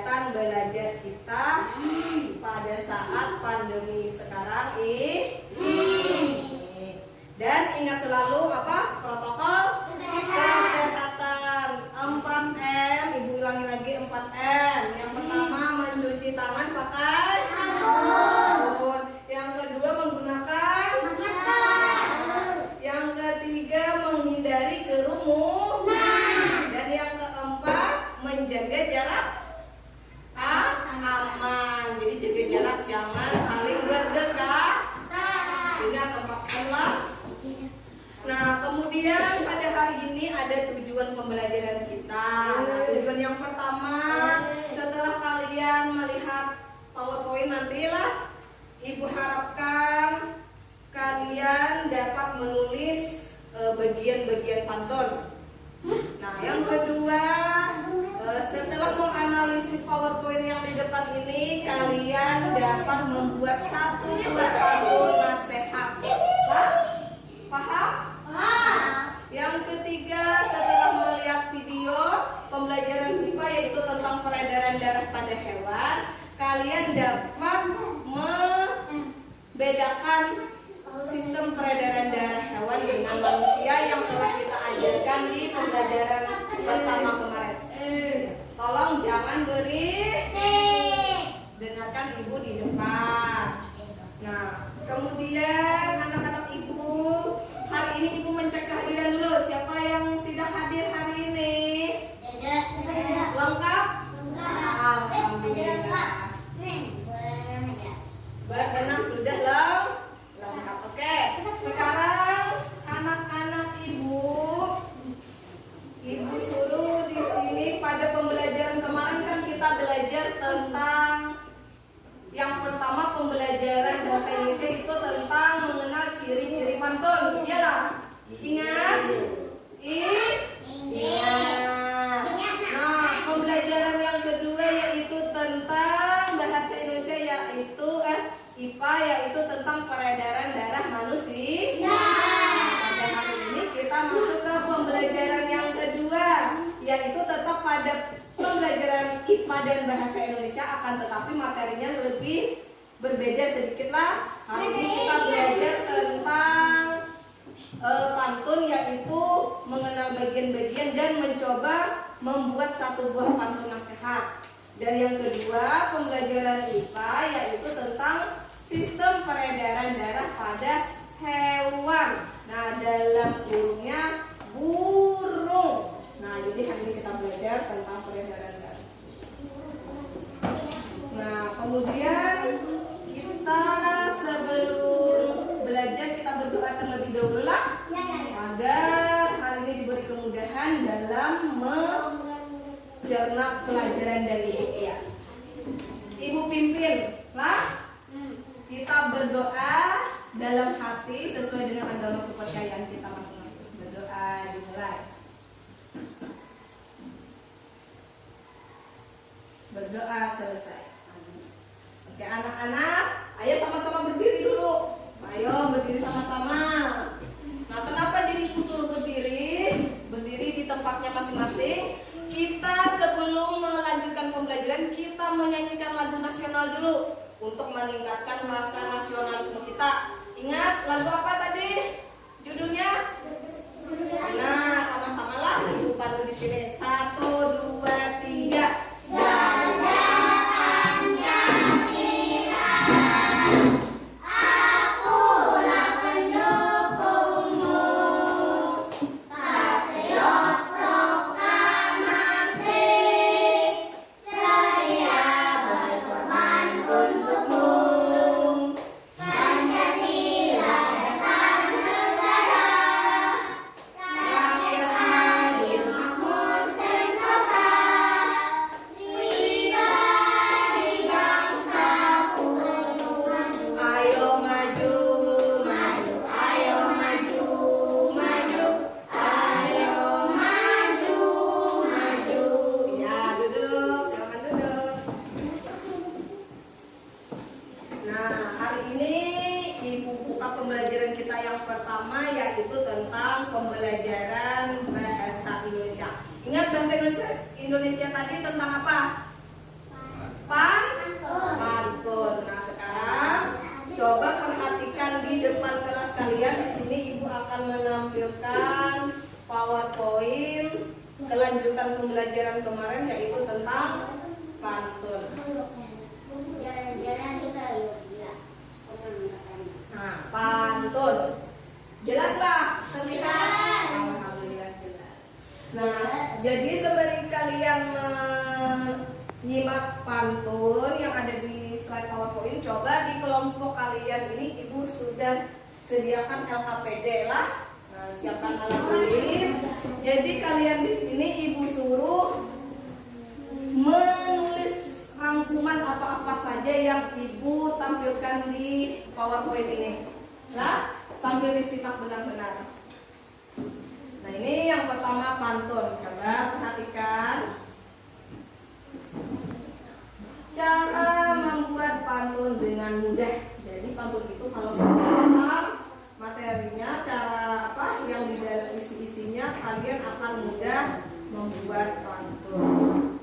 kegiatan belajar kita pada saat pandemi sekarang ini. Dan ingat selalu apa? Protokol kesehatan 4M. Ibu ulangi lagi 4M. Yang pertama mencuci tangan pakai sabun. Yang kedua menggunakan masker. Yang ketiga menghindari kerumunan. Dan yang keempat menjaga jarak aman. Jadi jaga jarak, jangan saling berdekat. Ingat 4M lah. Nah, kemudian pada hari ini ada tujuan pembelajaran kita. Nah, tujuan yang pertama, setelah kalian melihat PowerPoint nantilah, Ibu harapkan kalian dapat menulis bagian-bagian pantun. Nah, yang kedua, setelah menganalisis PowerPoint yang di depan ini, kalian dapat membuat satu buah pantun nasihat. Paham? Yang ketiga, setelah melihat video pembelajaran IPA yaitu tentang peredaran darah pada hewan, kalian dapat membedakan sistem peredaran darah hewan dengan manusia yang telah kita ajarkan di pembelajaran pertama kemarin. Tolong jangan berisik. Dengarkan ibu di depan. Nah, kemudian anak-anak ibu, hari ini ibu mencek kehadiran dulu. Siapa yang tidak hadir hari ini? Lengkap? Alhamdulillah. Berenam sudah lengkap. Oke. Sekarang anak-anak ibu suruh di sini pada pembelajaran kemarin kan kita belajar tentang yang pertama pembelajaran bahasa Indonesia itu tentang mengenal ciri-ciri pantun. Iyalah. Ingat? Ingat. Nah, pembelajaran yang kedua yaitu tentang bahasa Indonesia yaitu IPA yaitu tentang peredaran darah manusia. Pada hari ini kita masuk ke pembelajaran yang kedua yaitu tetap pada pembelajaran IPA dan bahasa Indonesia akan tetapi materinya lebih berbeda sedikit lah. Hari ini kita belajar tentang pantun yaitu mengenal bagian-bagian dan mencoba membuat satu buah pantun nasihat. Dan yang kedua pembelajaran IPA yaitu tentang sistem peredaran darah pada hewan. Nah, dalam kurungnya burung. Nah, jadi hari ini kita belajar tentang peredaran darah. Nah, kemudian kita sebelum belajar kita berdoa terlebih dahulu lah agar hari ini diberi kemudahan dalam mencerna pelajaran dari ibu ya. Ibu pimpin lah. Kita berdoa dalam hati sesuai dengan agama kepercayaan kita masing-masing. Berdoa dimulai. Berdoa selesai. Oke anak-anak, ayo sama-sama berdiri dulu. Ayo berdiri sama-sama. Nah, kenapa jadi suruh berdiri? Berdiri di tempatnya masing-masing. Kita sebelum melanjutkan pembelajaran kita menyanyikan lagu nasional dulu untuk meningkatkan rasa nasionalisme kita. Ingat lagu apa tadi? Judulnya? Nah, sama-samalah ibu bantu di sini. 1, 2, 3. Indonesia tadi tentang apa? kalian ini ibu sudah sediakan LKPD lah. Nah, siapkan alat tulis. Jadi kalian di sini ibu suruh menulis rangkuman apa-apa saja yang ibu tampilkan di PowerPoint ini. Nah, sambil disimak benar-benar. Nah, ini yang pertama pantun. Coba perhatikan. Cara membuat pantun dengan mudah. Jadi pantun itu kalau sudah paham materinya, cara apa yang di dalam isi-isinya, kalian akan mudah membuat pantun.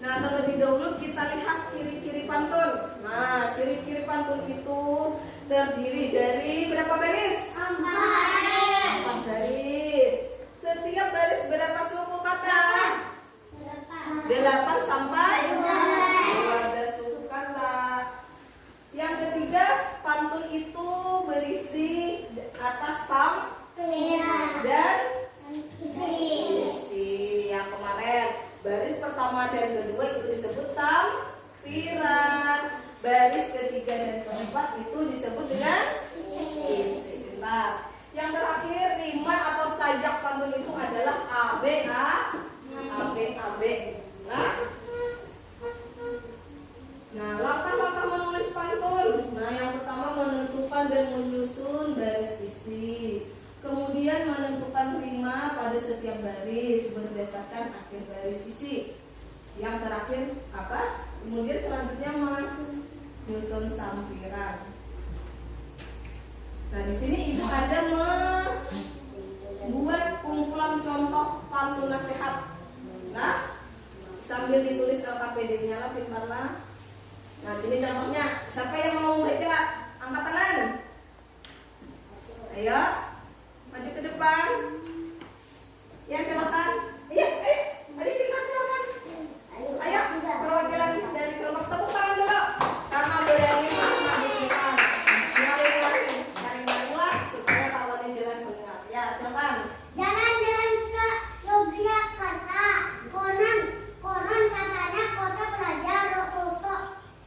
Nah, terlebih dahulu kita lihat ciri-ciri pantun. Nah, ciri-ciri pantun itu terdiri dari berapa baris? 4 baris. Setiap baris berapa suku kata? 8 sampai 12 suku kata. Yang ketiga, pantun itu berisi atas sampiran dan isi. Yang kemarin baris pertama dan kedua itu disebut sampiran. Baris ketiga dan keempat itu disebut dengan isi. Bentar. Yang terakhir, rima atau sajak pantun itu adalah AB. Nah, langkah-langkah menulis pantun. Nah, yang pertama menentukan dan menyusun baris isi. Kemudian menentukan rima pada setiap baris berdasarkan akhir baris isi. Yang terakhir apa? Kemudian selanjutnya menyusun sampiran. Nah, di sini ibu ada membuat kumpulan contoh pantun nasihat. Nah, sambil ditulis LKPD-nya lah, pintarlah. Nah, ini contohnya. Siapa yang mau baca? Angkat tangan. Ayo, maju ke depan. Ya, silakan. Iya, ayo kita silakan. Ayo, perwakilan dari kelompok, tepuk tangan dulu. Karena berani maju ke depan. Nyaring-nyaring supaya kawannya jelas mendengar. Ya, silakan. Jalan-jalan ke Yogyakarta, konon katanya kota pelajar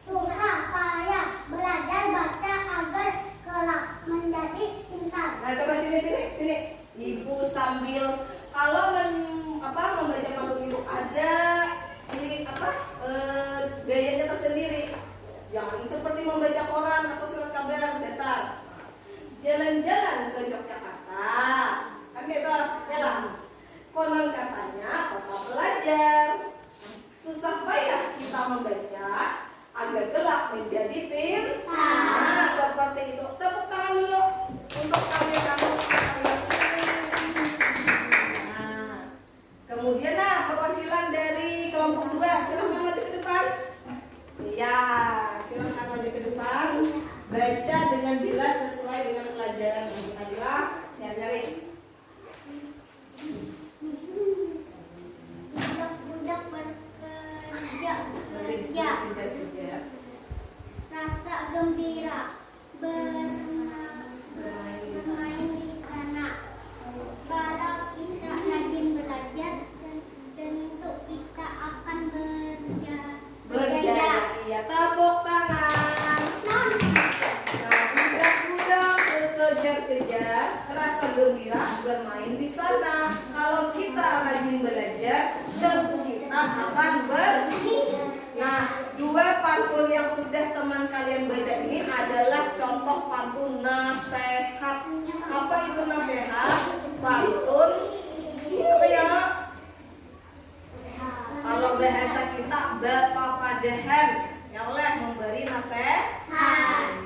susah payah belajar baca agar kelak menjadi pintar. Nah, coba sini. Ibu sambil kalau membaca pantun ibu ada gayanya tersendiri. Jangan seperti membaca koran atau surat kabar datar. Jalan-jalan ke Yogyakarta. Kan gitu, ya lah. Konon katanya kota pelajar. Susah payah kita membaca agar kelak menjadi pintar. Nah, seperti itu. Tepuk tangan dulu untuk kamu. Nah, kemudian perwakilan dari kelompok 2 silakan maju ke depan. Iya, silakan maju ke depan. Baca dengan jelas sesuai dengan pelajaran ini. Adilah, nyari. Budak bekerja, rasa gembira, bermain di tanah. Kalau kita rajin belajar, tentu kita akan berjaya. Iya, tepuk tangan. Budak-budak bekerja-kejar, rasa gembira, bermain di sana. Kalau kita rajin belajar, tentu kita akan Nah, 2 pantun yang sudah teman kalian baca ini adalah contoh pantun nasihat. Apa itu nasihat? Pantun apa ya? Kalau bahasa kita bapak padahan yang oleh memberi nasihat.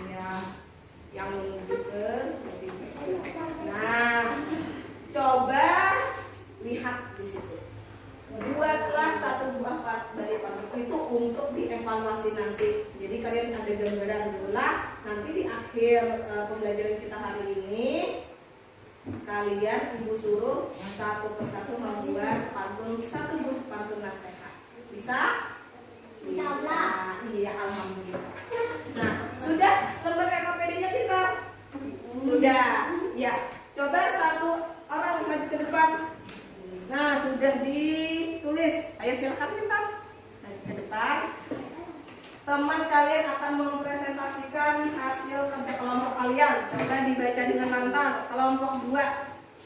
Ya, yang menunjukkan. Nah, coba lihat di situ. Buatlah 1 buah dari pantun itu untuk dievaluasi nanti. Jadi kalian ada gambaran dulu lah. Nanti di akhir pembelajaran kita hari ini, kalian ibu suruh satu persatu membuat pantun 1 buah pantun nasihat. Bisa? Bisa. Iya, alhamdulillah. Nah, sudah lembar LKPD-nya kita? Sudah. Ya, coba 1 orang maju ke depan. Nah, sudah ditulis. Ayo silakan kita. Maju ke depan. teman kalian akan mempresentasikan hasil kerja kelompok kalian. Coba dibaca dengan lantang. Kelompok 2,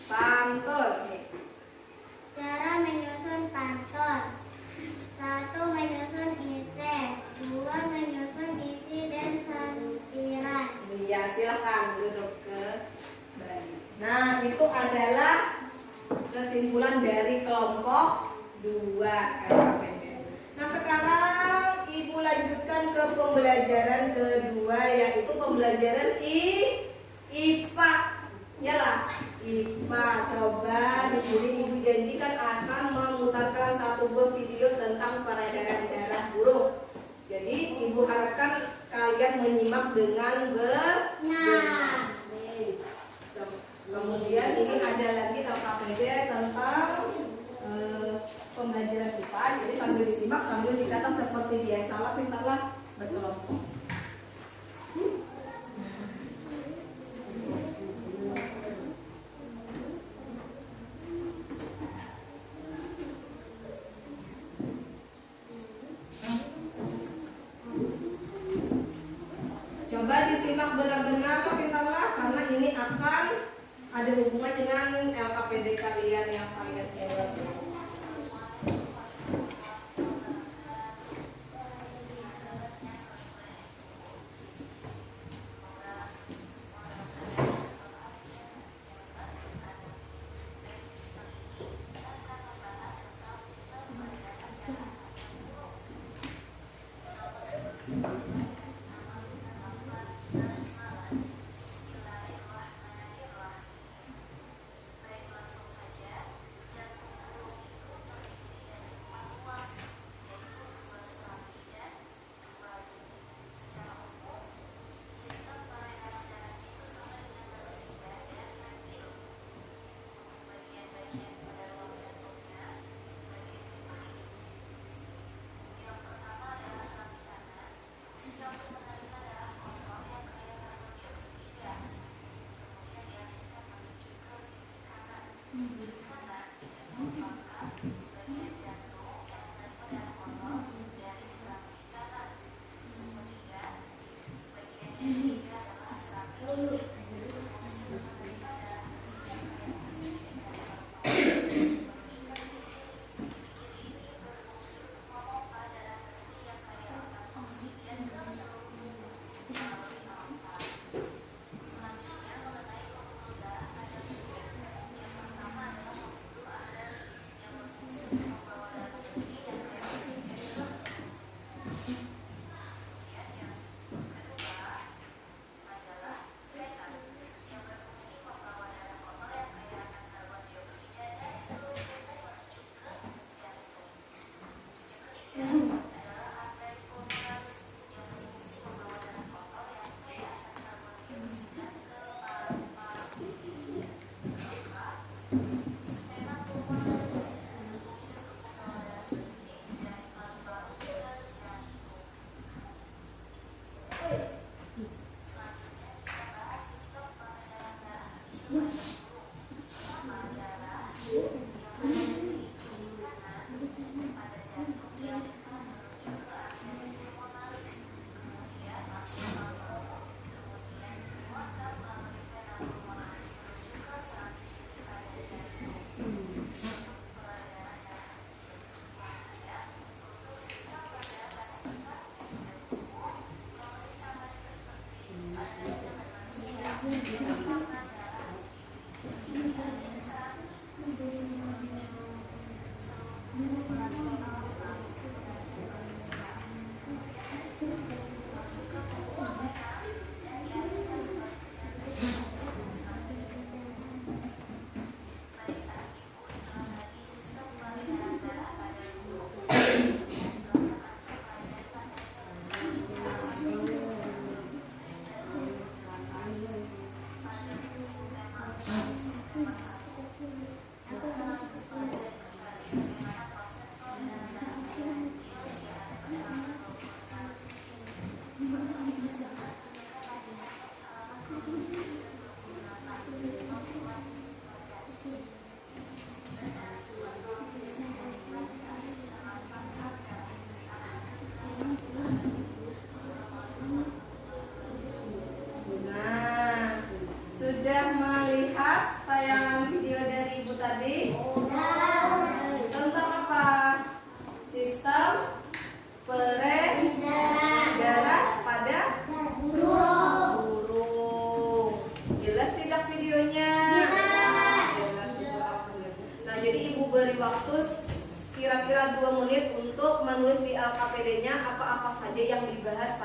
pantun. Cara menyusun pantun. 1. Menyusun isi. 2. Menyusun isi dan sampiran. Iya, silakan duduk ke balik. Nah, itu adalah kesimpulan dari kelompok 2 LKPD. Nah, sekarang Ibu lanjutkan ke pembelajaran kedua, yaitu pembelajaran IPA. Yalah, IPA. Coba di sini Ibu janjikan akan memutarkan satu buah video tentang peredaran darah burung. Jadi Ibu harapkan kalian menyimak dengan benar. Kemudian ini ada lagi LKPD tentang pembelajaran IPA. Jadi sambil disimak sambil dicatat seperti biasalah, pintarlah berkelompok. Coba disimak benar-benar, pintarlah, karena ini akan ada hubungan dengan LKPD kalian yang kalian buat.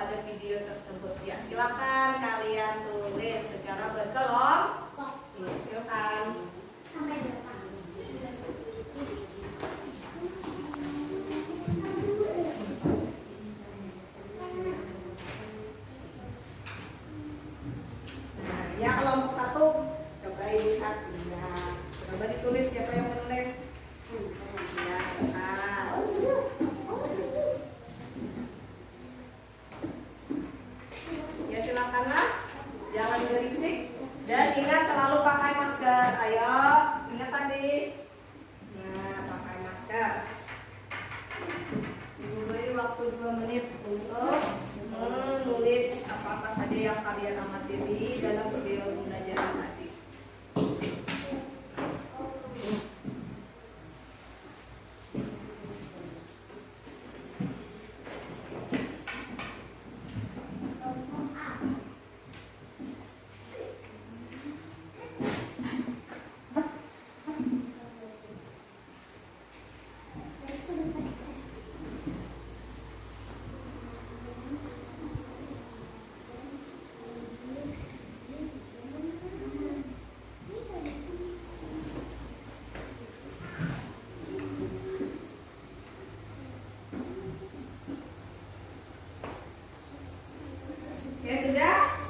pada video tersebut. Ya, silakan kalian tulis secara berkelompok. Ya, silakan. Sampai berapa? Nah, ya kelompok 1 coba lihat. Ya, coba ditulis siapa yang menulis. Ya, silakan. Ya, silakanlah. Jangan berisik dan ingat selalu pakai masker. Ayo, ingat tadi. Nah, pakai masker. Beri waktu 2 menit untuk menulis apa-apa saja yang kalian amati di dalam video pembelajaran tadi. Ya sudah?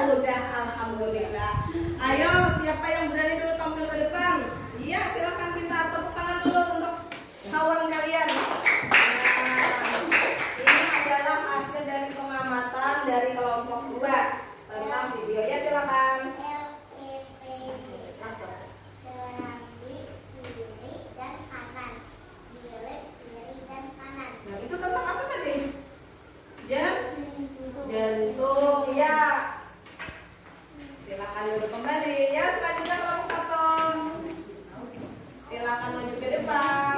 Sudah, alhamdulillah. Ayo, siapa yang berani dulu tampil ke depan? Iya, silakan minta tepuk tangan dulu untuk kawan kalian. Nah, ini adalah hasil dari pengamatan dari kelompok 2 tentang video. Ya, silakan. Langsung. Nah, itu tentang apa tadi? Jantung, ya. Silakan duduk kembali. Ya, selanjutnya kelompok 1. Silakan maju ke depan.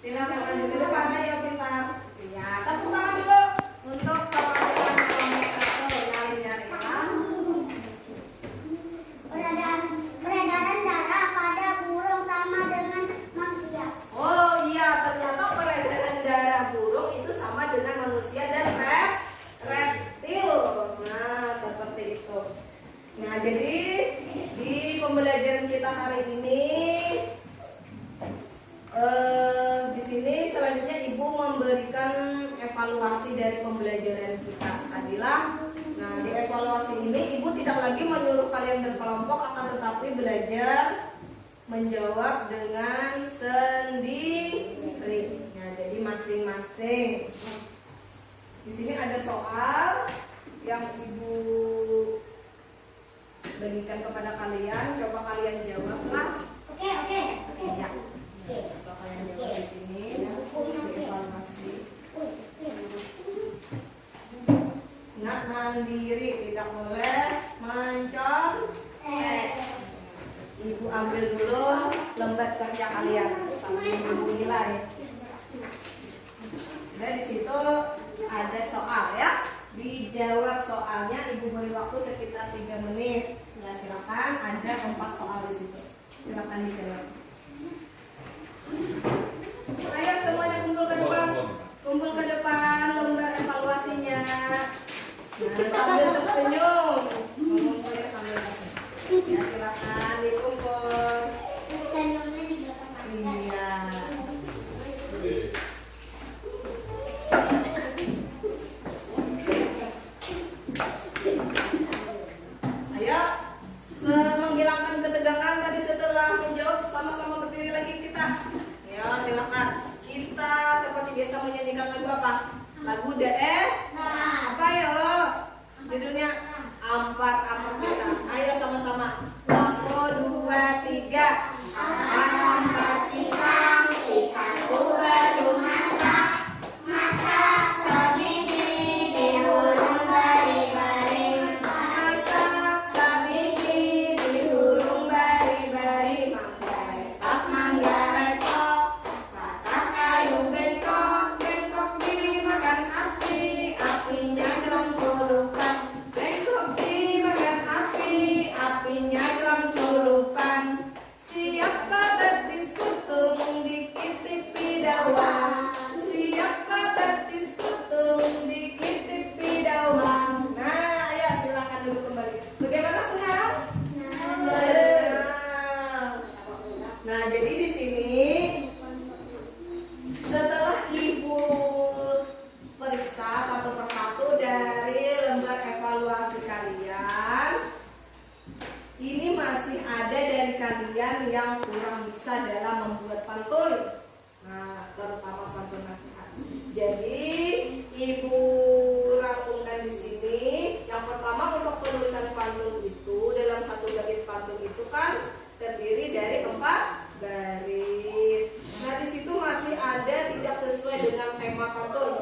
Silakan maju ke depan, ayo pintar. Ya, tepuk tangan dulu untuk perwakilan kelompok 1. Nyari-nyari ya. Peredaran darah pada burung sama dengan manusia. Oh iya, ternyata peredaran darah burung itu sama dengan manusia dan reptil. Nah, seperti itu. Nah, jadi di pembelajaran kita hari ini di sini selanjutnya Ibu memberikan evaluasi dari pembelajaran kita tadilah. Nah, di evaluasi ini Ibu tidak lagi menyuruh kalian berkelompok, akan tetapi belajar menjawab dengan sendiri. Nah, jadi masing-masing. Di sini ada soal yang Ibu berikan kepada kalian. Coba kalian jawablah. Oke. Ya. Coba kalian jawab di sini. Evaluasi. Ingat mandiri, tidak boleh mencontek. Ibu ambil dulu lembar kerja kalian sambil Ibu nilai. Dan di situ ada soal ya. Dijawab soalnya Ibu beri waktu sekitar 3 menit. Ya, silakan, ada 4 soal di situ. Silakan dijawab. Ayo semuanya kumpul ke depan. Kumpul ke depan lembar evaluasinya. Nah, sambil tersenyum. Mengumpulnya sambil tersenyum. Ya, silakan dikumpul. Senyumnya di belakang. Iya. Ayo, menghilangkan ketegangan tadi setelah menjawab, sama-sama berdiri lagi kita. Ya, silakan. Kita seperti biasa menyanyikan lagu apa? Lagu apa yo? Judulnya Ampat Bisa. Ayo sama-sama. 1, 2, 3. Ampat pisang, pisangku belum masak. Masak sabiji di burung bari-bari. Masak sabiji di burung bari-bari. Mangga retok, patah kayu bengkok. Bengkok dimakan api, apinya dalam culupan. Bengkok dimakan api, apinya dalam culupan. Siapa betis kutung dikit-tipi dawa. Jadi ibu rangkumkan di sini. Yang pertama untuk penulisan pantun itu dalam satu bait pantun itu kan terdiri dari 4 baris. Nah di situ masih ada tidak sesuai dengan tema pantun.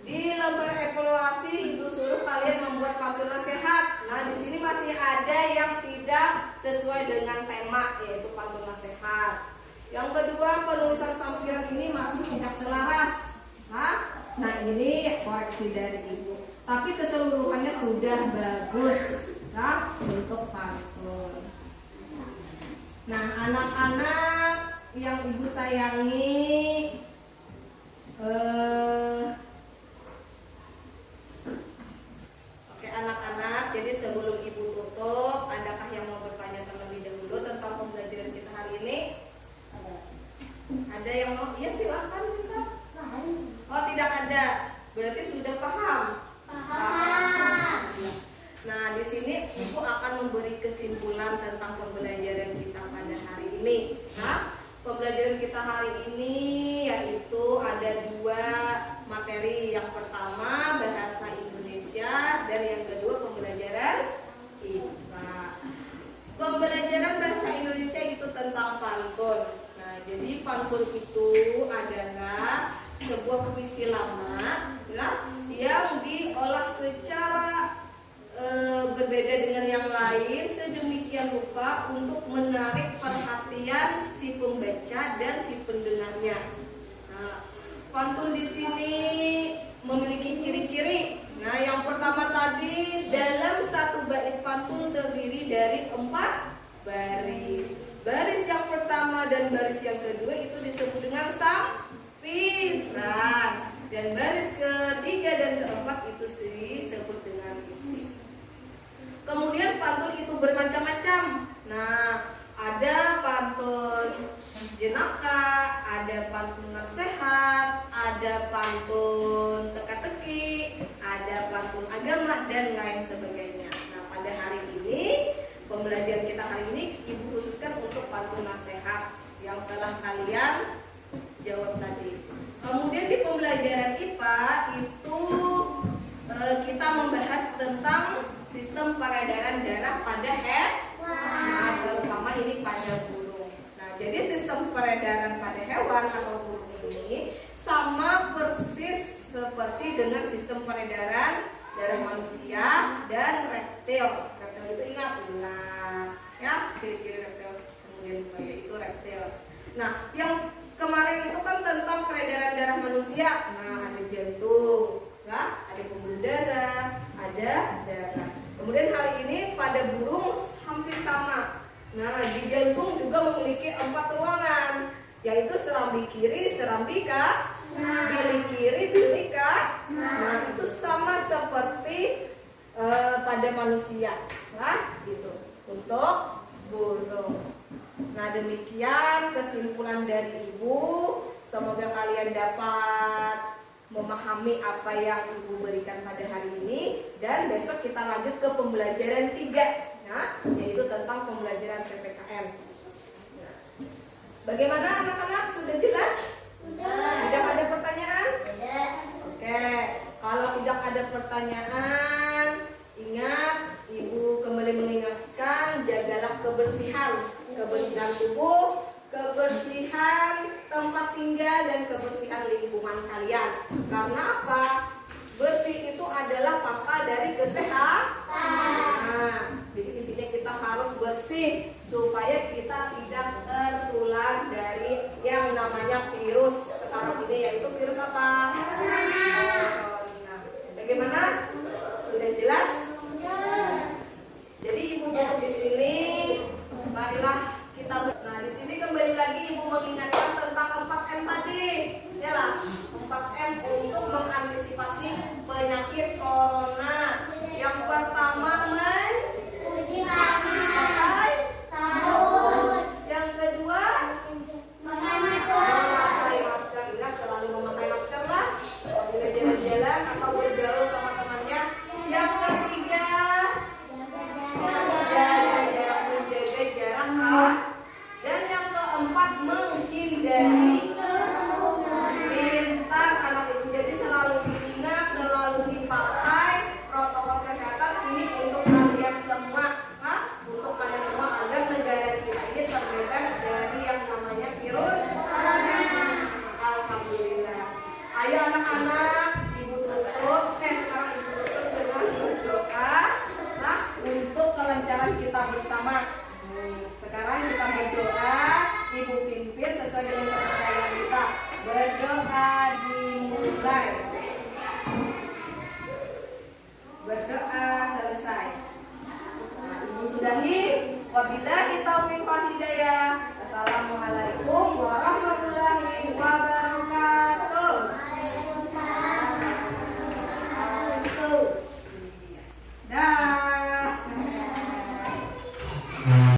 Di lembar evaluasi ibu suruh kalian membuat pantun nasihat. Nah di sini masih ada yang tidak sesuai dengan tema, yaitu pantun nasihat. Yang kedua, penulisan sampiran ini masih tidak selaras. Nah ini koreksi dari ibu. Tapi keseluruhannya sudah bagus, untuk pantun. Nah anak-anak yang ibu sayangi, oke anak-anak, jadi sebelum ibu tutup, adakah yang mau bertanya terlebih dahulu tentang pembelajaran kita hari ini? Ada yang mau? Iya silahkan kita. Oh tidak ada, berarti sudah paham. Nah di sini ibu akan memberi kesimpulan tentang pembelajaran kita pada hari ini. Nah pembelajaran kita hari ini yaitu ada 2 materi. Yang pertama bahasa Indonesia dan yang kedua pembelajaran IPA. Pembelajaran bahasa Indonesia itu tentang pantun. Nah jadi pantun itu adalah sebuah puisi lama yang diolah secara berbeda dengan yang lain sedemikian rupa untuk menarik perhatian si pembaca dan si pendengarnya. Nah, pantun di sini memiliki ciri-ciri. Nah, yang pertama tadi dalam satu bait pantun terdiri dari 4 baris. Baris yang pertama dan baris yang kedua itu disebut dengan sampiran. Dan baris ketiga dan keempat itu disebut dengan isi. Kemudian pantun itu bermacam-macam. Nah, ada pantun jenaka, ada pantun nasihat, ada pantun teka-teki, ada pantun agama dan lain sebagainya. Nah, pada hari ini pembelajaran kita hari ini ibu khususkan untuk pantun nasihat yang telah kalian jawab tadi. Kemudian di pembelajaran IPA itu kita membahas tentang sistem peredaran darah pada hewan, terutama ini pada burung. Nah, jadi sistem peredaran pada hewan atau burung ini sama persis seperti dengan sistem peredaran darah manusia dan reptil. Reptil itu ingat, ya ciri-ciri reptil. Kemudian buaya itu reptil. Nah, yang kemarin itu kan tentang peredaran darah manusia. Nah, ada jantung, ya, ada pembuluh darah, ada darah. Kemudian hari ini pada burung hampir sama. Nah, di jantung juga memiliki 4 ruangan, yaitu serambi kiri, serambi kanan, bilik kiri, bilik kanan. Nah, itu sama seperti pada manusia, nah, gitu. Untuk burung. Nah, demikian kesimpulan dari ibu. Semoga kalian dapat memahami apa yang ibu berikan pada hari ini. Dan besok kita lanjut ke pembelajaran 3, ya, yaitu tentang pembelajaran PPKN. Nah, bagaimana anak-anak? Sudah jelas? Sudah. Tidak ada pertanyaan? Tidak. Oke, kalau tidak ada pertanyaan